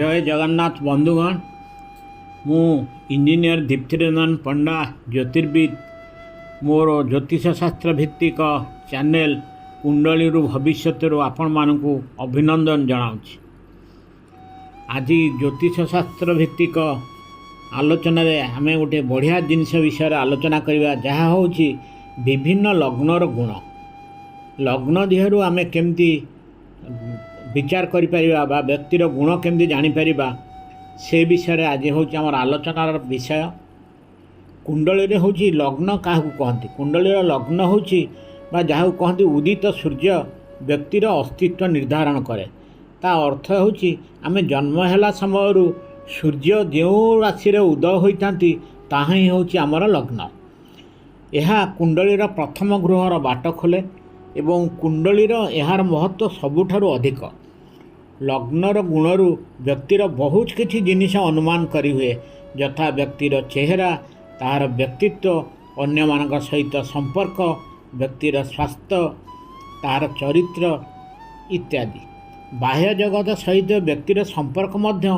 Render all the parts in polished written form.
जय जगन्नाथ बंधुगण मु इंजीनियर दीप्तिरंजन पंडा ज्योतिर्विद मोर ज्योतिष शास्त्र भित्तिक चैनल कुंडली भविष्य आपण मानकु अभिनंदन जनाऊँच। आज ज्योतिष शास्त्र भित्तिक आलोचन आम गोटे बढ़िया जिनस विषय आलोचना करवा जहाँ हूँ विभिन्न लग्नर गुण लग्न देहरु आम केमती विचार करिपरिबा बा व्यक्तिर गुण केमती जानीपर से विषय आज हूँ आम आलोचनार विषय। कुंडली रे हूँ लग्न क्या कहती कुंडली लग्न हूँ जहाँ कहती उदित सूर्य व्यक्तिर अस्तित्व निर्धारण करे। ता अर्थ हूँ आम जन्म है समय सूर्य जो राशि उदय होता ताहा ही हूँ आमर लग्न। यह कुंडलीर प्रथम गृहर बाट खोले एवं कुंडलीर यार महत्व सबुठारु अधिक। लग्नर गुणरु व्यक्तिर बहुत किछि जिनिस अनुमान करी हुए यथा व्यक्तिर चेहरा तार व्यक्तित्व अन्य मानक सहित संपर्क व्यक्तिर स्वास्थ्य तार चरित्र इत्यादि। बाह्य जगत सहित व्यक्तिर संपर्क मध्य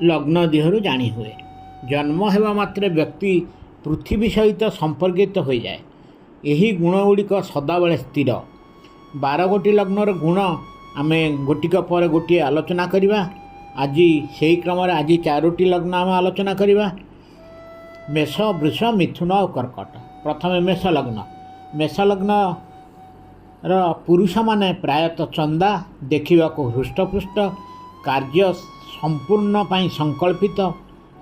लग्न देहरु जानी हुए। जन्म हेबा मात्रे व्यक्ति पृथ्वी सहित संपर्कित हो जाए। यही गुणगुड़िक सदाबले स्थिर। 12 गोटी लग्नर गुण आम गोटिक पर गोटे आलोचना करवा। आज से क्रम आज 4टी लग्न आम आलोचना करवा। मेष वृष मिथुन और कर्कट। प्रथम मेष लग्न। मेष लग्न पुरुष माने प्रायतः चंदा देखा हृष्टपुष्ट कार्य संपूर्ण पाई संकल्पित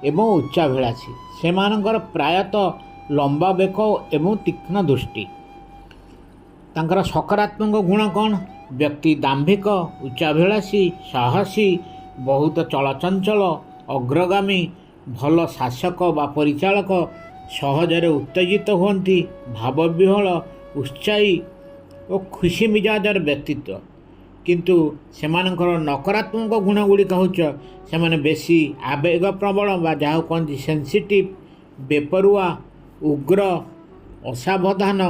एवं उच्चाभिलाषी से मानकर प्रायतः लंबा बेक एवं तीक्ष्ण दृष्टि। तांकर सकारात्मक गुण कौन? व्यक्ति दाम्भिक उच्चाभिलाषी साहसी बहुत चलचंचल अग्रगामी भल शासक बा परिचालक सहजरे उत्तेजित हुअन्ति भावविह्वल उत्साही और खुशी मिजाजर व्यक्तित्व। किंतु सेमानकर नकारात्मक गुण गुड़िक हूँ से बेसी आवेग प्रबल बा जहाँ कहते सेंसिटिव बेपरुआ उग्र असावधान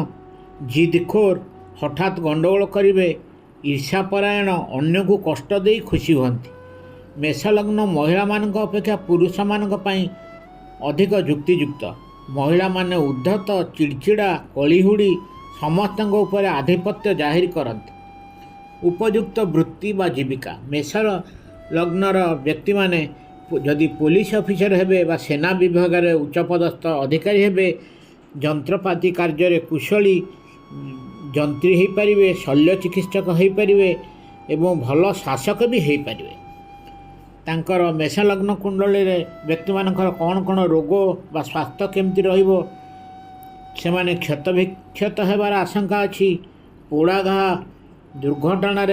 जिदखोर हठात गंडगोल करेंगे ईर्षापरायण अन्य को कष्ट दे खुशी हुअन्ति। मेष लग्न महिला मानक अपेक्षा पुरुष मानक पई अधिक युक्तियुक्त। महिला माने उद्धत चिड़चिड़ा कलिहुड़ी समस्त उपर आधिपत्य जाहिर करती। उपयुक्त वृत्ति बा जीविका। मेष लग्नर व्यक्ति माने जदि पुलिस ऑफिसर हेबे बा सेना विभाग रे उच्चपदस्थ अधिकारी हेबे जंत्रपाति कार्य कुशली जंत्री हो पारे शल्य चिकित्सक हो पारे एवं भल शासक भी हो पारे। तांकर मेष लग्न कुंडली रे व्यक्ति मानकर कौन कौन रोग बा स्वास्थ्य केमती रहिबो सेमाने क्षत विक्षत हेबार आशंका अच्छी। पोड़ा घा दुर्घटना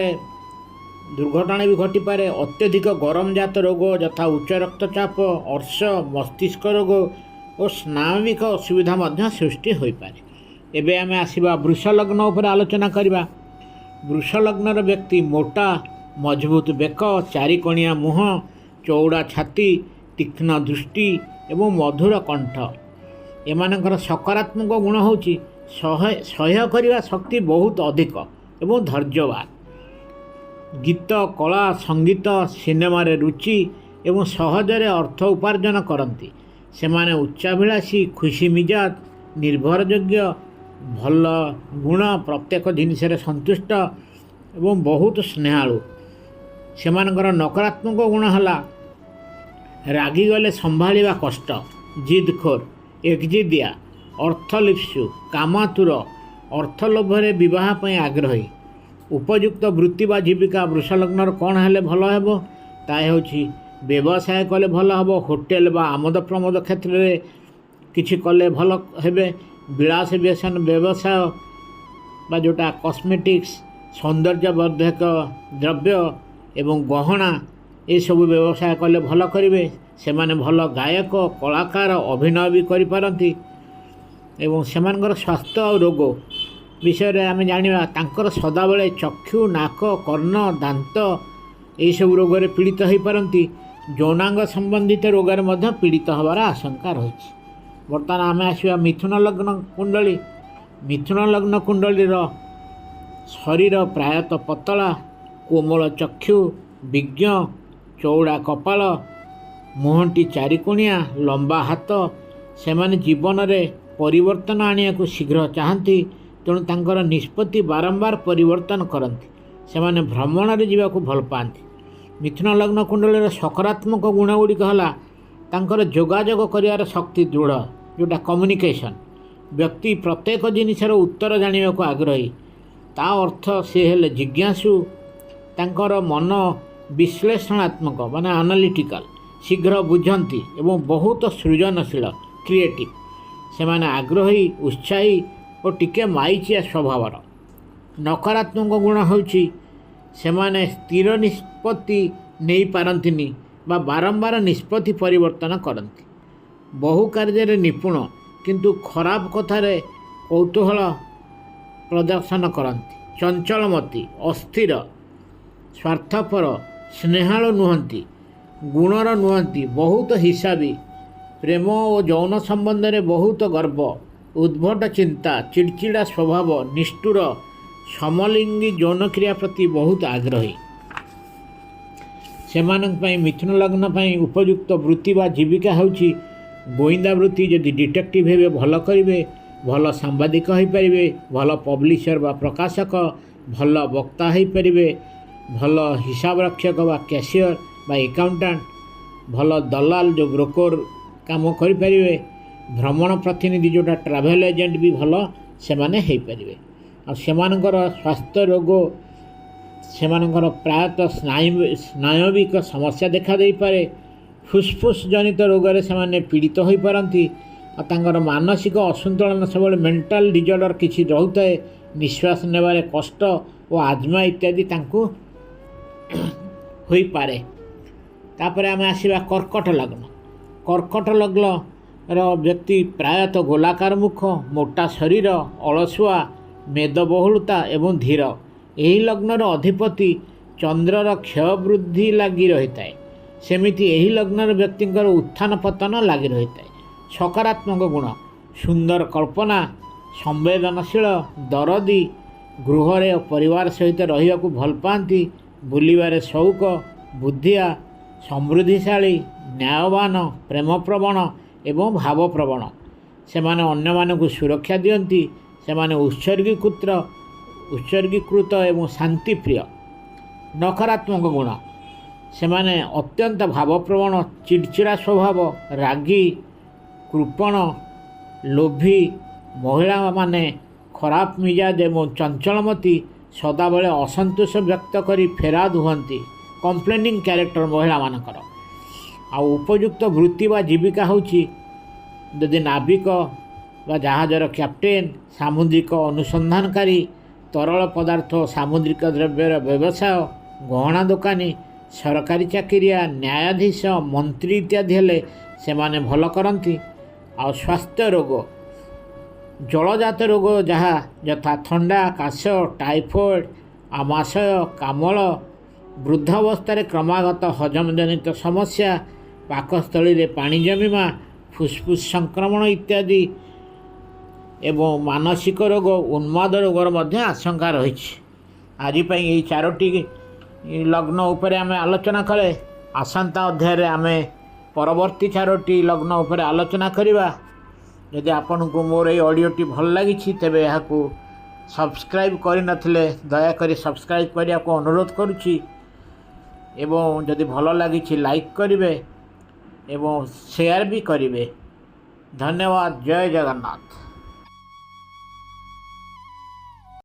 भी घटीपे। अत्यधिक गरम जात रोग यथा उच्च रक्तचाप अर्श मस्तिष्क रोग और स्नाविक असुविधा मध्य सृष्टि हो पारे। एबे आमे आसीबा वृष लग्न उपर आलोचना करबा। वृष लग्नर व्यक्ति मोटा मजबूत बेक चारिकोणिया मुह चौड़ा छाती तीक्ष्ण दृष्टि एवं मधुर कंठ। एमानकर सकारात्मक गुण होची सह्य करने शक्ति बहुत अधिक एवं धैर्यवान। गीत कला संगीत सिनेमा रे रुचि एवं सहजरे अर्थ उपार्जन करती। सेमाने उच्चाभिलाषी खुशी मिजाज निर्भरयोग्य भल गुण प्रत्येक जिनिस संतुष्ट एवं बहुत स्नेहालु। सेमानकर नकारात्मक गुण हला रागिगले संभाळिबा कष्ट जिदखोर एकजिदिया अर्थलिप्सु कामातुर अर्थलोभरे विवाह पई आग्रही। उपयुक्त वृत्ति बा जीविका वृष लग्नर कौन हेले भल हेबो ता होछि व्यवसाय कले भल हेबो। होटेल बा आमोद प्रमोद क्षेत्र में किछि कले भल हेबे। विलास व्यसन व्यवसाय बा जोटा कॉस्मेटिक्स सौंदर्यवर्धक द्रव्य एवं गहना ये सब व्यवसाय कले भल करेंगे। से माने भल गायक कलाकार अभिनय भी करिपारंती एवं सेमानकर स्वास्थ्य और रोग विषय आम जाना तांकर सदाबले चक्षु नाक कर्ण दांत ये सब रोग पीड़ित हो पारती। यौनांग संबंधित रोगार मध्य पीड़ित हबार आशंका रही। बर्तमान आम आसवा मिथुन लग्न कुंडली। मिथुन लग्न कुंडलीर शरीर प्रायतः पतला कोमल चक्षु विज्ञ ଚଉଡ଼ା କପାଳ, ମୁହଁଟି ଚାରିକୋଣିଆ, ଲମ୍ବା ହାତ। ସେମାନେ ଜୀବନରେ ପରିବର୍ତ୍ତନ ଆଣିବାକୁ ଶୀଘ୍ର ଚାହାନ୍ତି, ତେଣୁ ତାଙ୍କର ନିଷ୍ପତ୍ତି ବାରମ୍ବାର ପରିବର୍ତ୍ତନ କରନ୍ତି। ସେମାନେ ଭ୍ରମଣରେ ଯିବାକୁ ଭଲ ପାଆନ୍ତି। ମିଥୁନ ଲଗ୍ନ କୁଣ୍ଡଳୀର ସକାରାତ୍ମକ ଗୁଣ ଗୁଡ଼ିକ ହେଲା ତାଙ୍କର ଯୋଗାଯୋଗ କରିବାର ଶକ୍ତି ଦୃଢ଼, ଯେଉଁଟା କମ୍ୟୁନିକେସନ୍। ବ୍ୟକ୍ତି ପ୍ରତ୍ୟେକ ଜିନିଷର ଉତ୍ତର ଜାଣିବାକୁ ଆଗ୍ରହୀ, ତା ଅର୍ଥ ସେ ହେଲେ ଜିଜ୍ଞାସୁ। ତାଙ୍କର ମନ ବିଶ୍ଳେଷଣାତ୍ମକ ମାନେ ଆନାଲିଟିକାଲ, ଶୀଘ୍ର ବୁଝନ୍ତି ଏବଂ ବହୁତ ସୃଜନଶୀଳ କ୍ରିଏଟିଭ୍। ସେମାନେ ଆଗ୍ରହୀ, ଉତ୍ସାହୀ ଓ ଟିକେ ମାଇଚିଆ ସ୍ୱଭାବର। ନକାରାତ୍ମକ ଗୁଣ ହେଉଛି ସେମାନେ ସ୍ଥିର ନିଷ୍ପତ୍ତି ନେଇପାରନ୍ତିନି ବା ବାରମ୍ବାର ନିଷ୍ପତ୍ତି ପରିବର୍ତ୍ତନ କରନ୍ତି। ବହୁ କାର୍ଯ୍ୟରେ ନିପୁଣ କିନ୍ତୁ ଖରାପ କଥାରେ କୌତୂହଳ ପ୍ରଦର୍ଶନ କରନ୍ତି। ଚଞ୍ଚଳମତି, ଅସ୍ଥିର, ସ୍ୱାର୍ଥପର, ସ୍ନେହାଳୁ ନୁହନ୍ତି, ଗୁଣର ନୁହନ୍ତି, ବହୁତ ହିସାବୀ। ପ୍ରେମ ଓ ଯୌନ ସମ୍ବନ୍ଧରେ ବହୁତ ଗର୍ବ, ଉଦ୍ଭଟ ଚିନ୍ତା, ଚିଡ଼ଚିଡ଼ା ସ୍ୱଭାବ, ନିଷ୍ଠୁର, ସମଲିଙ୍ଗୀ ଯୌନକ୍ରିୟା ପ୍ରତି ବହୁତ ଆଗ୍ରହୀ। ସେମାନଙ୍କ ପାଇଁ ମିଥୁନ ଲଗ୍ନ ପାଇଁ ଉପଯୁକ୍ତ ବୃତ୍ତି ବା ଜୀବିକା ହେଉଛି ଗୋଇନ୍ଦା ବୃତ୍ତି। ଯଦି ଡିଟେକ୍ଟିଭ୍ ହେବେ ଭଲ କରିବେ, ଭଲ ସାମ୍ବାଦିକ ହୋଇପାରିବେ, ଭଲ ପବ୍ଲିସର ବା ପ୍ରକାଶକ, ଭଲ ବକ୍ତା ହୋଇପାରିବେ, ଭଲ ହିସାବ ରକ୍ଷକ ବା କ୍ୟାସିୟର ବା ଏକାଉଣ୍ଟାଣ୍ଟ, ଭଲ ଦଲାଲ ଯେଉଁ ବ୍ରୋକର କାମ କରିପାରିବେ, ଭ୍ରମଣ ପ୍ରତିନିଧି ଯେଉଁଟା ଟ୍ରାଭେଲ୍ ଏଜେଣ୍ଟ ବି ଭଲ ସେମାନେ ହୋଇପାରିବେ। ଆଉ ସେମାନଙ୍କର ସ୍ୱାସ୍ଥ୍ୟ ରୋଗ, ସେମାନଙ୍କର ପ୍ରାୟତଃ ସ୍ନାୟବିକ ସମସ୍ୟା ଦେଖାଦେଇପାରେ। ଫୁସ୍ଫୁସ୍ ଜନିତ ରୋଗରେ ସେମାନେ ପୀଡ଼ିତ ହୋଇପାରନ୍ତି। ଆଉ ତାଙ୍କର ମାନସିକ ଅସନ୍ତୁଳନ, ସବୁବେଳେ ମେଣ୍ଟାଲ ଡିଜର୍ଡର କିଛି ରହୁଥାଏ। ନିଶ୍ୱାସ ନେବାରେ କଷ୍ଟ ଓ ଆଜ୍ମା ଇତ୍ୟାଦି ତାଙ୍କୁ ହୋଇପାରେ। ତାପରେ ଆମେ ଆସିବା କର୍କଟ ଲଗ୍ନ। କର୍କଟ ଲଗ୍ନର ବ୍ୟକ୍ତି ପ୍ରାୟତଃ ଗୋଲାକାର ମୁଖ, ମୋଟା ଶରୀର, ଅଳସୁଆ, ମେଦବହୁଳତା ଏବଂ ଧୀର। ଏହି ଲଗ୍ନର ଅଧିପତି ଚନ୍ଦ୍ରର କ୍ଷୟ ବୃଦ୍ଧି ଲାଗି ରହିଥାଏ। ସେମିତି ଏହି ଲଗ୍ନର ବ୍ୟକ୍ତିଙ୍କର ଉତ୍ଥାନ ପତନ ଲାଗି ରହିଥାଏ। ସକାରାତ୍ମକ ଗୁଣ: ସୁନ୍ଦର କଳ୍ପନା, ସମ୍ବେଦନଶୀଳ, ଦରଦୀ, ଗୃହରେ ଓ ପରିବାର ସହିତ ରହିବାକୁ ଭଲ ପାଆନ୍ତି, ବୁଲିବାରେ ସଉକ, ବୁଦ୍ଧିଆ, ସମୃଦ୍ଧିଶାଳୀ, ନ୍ୟାୟବାନ, ପ୍ରେମପ୍ରବଣ ଏବଂ ଭାବପ୍ରବଣ। ସେମାନେ ଅନ୍ୟମାନଙ୍କୁ ସୁରକ୍ଷା ଦିଅନ୍ତି। ସେମାନେ ଉତ୍ସର୍ଗୀକୃତ ଏବଂ ଶାନ୍ତିପ୍ରିୟ। ନକାରାତ୍ମକ ଗୁଣ: ସେମାନେ ଅତ୍ୟନ୍ତ ଭାବପ୍ରବଣ, ଚିଡ଼ଚିଡ଼ା ସ୍ୱଭାବ, ରାଗୀ, କୃପଣ, ଲୋଭୀ। ମହିଳାମାନେ ଖରାପ ମିଜାଜ ଏବଂ ଚଞ୍ଚଳମତି, ସଦାବେଳେ ଅସନ୍ତୋଷ ବ୍ୟକ୍ତ କରି ଫେରାଦ ହୁଅନ୍ତି। କମ୍ପ୍ଲେନିଂ କ୍ୟାରେକ୍ଟର ମହିଳାମାନଙ୍କର। ଆଉ ଉପଯୁକ୍ତ ବୃତ୍ତି ବା ଜୀବିକା ହେଉଛି ଯଦି ନାବିକ ବା ଜାହାଜର କ୍ୟାପ୍ଟେନ୍, ସାମୁଦ୍ରିକ ଅନୁସନ୍ଧାନକାରୀ, ତରଳ ପଦାର୍ଥ ଓ ସାମୁଦ୍ରିକ ଦ୍ରବ୍ୟର ବ୍ୟବସାୟ, ଗହଣା ଦୋକାନୀ, ସରକାରୀ ଚାକିରିଆ, ନ୍ୟାୟାଧୀଶ, ମନ୍ତ୍ରୀ ଇତ୍ୟାଦି ହେଲେ ସେମାନେ ଭଲ କରନ୍ତି। ଆଉ ସ୍ୱାସ୍ଥ୍ୟ ରୋଗ: ଜଳଜାତ ରୋଗ ଯାହା ଯଥା ଥଣ୍ଡା, କାଶ, ଟାଇଫଏଡ଼୍, ଆମାଶୟ, କାମଳ, ବୃଦ୍ଧାବସ୍ଥାରେ କ୍ରମାଗତ ହଜମଜନିତ ସମସ୍ୟା, ପାକସ୍ଥଳୀରେ ପାଣି ଜମିବା, ଫୁସ୍ଫୁସ୍ ସଂକ୍ରମଣ ଇତ୍ୟାଦି ଏବଂ ମାନସିକ ରୋଗ, ଉନ୍ମାଦ ରୋଗର ମଧ୍ୟ ଆଶଙ୍କା ରହିଛି। ଆଜି ପାଇଁ ଏହି 4ଟି ଲଗ୍ନ ଉପରେ ଆମେ ଆଲୋଚନା କଲେ। ଆସନ୍ତା ଅଧ୍ୟାୟରେ ଆମେ ପରବର୍ତ୍ତୀ 4ଟି ଲଗ୍ନ ଉପରେ ଆଲୋଚନା କରିବା। ଯଦି ଆପଣଙ୍କୁ ମୋର ଏହି ଅଡ଼ିଓଟି ଭଲ ଲାଗିଛି ତେବେ ଏହାକୁ ସବସ୍କ୍ରାଇବ୍ କରିନଥିଲେ ଦୟାକରି ସବସ୍କ୍ରାଇବ୍ କରିବାକୁ ଅନୁରୋଧ କରୁଛି ଏବଂ ଯଦି ଭଲ ଲାଗିଛି ଲାଇକ୍ କରିବେ ଏବଂ ସେୟାର ବି କରିବେ। ଧନ୍ୟବାଦ। ଜୟ ଜଗନ୍ନାଥ।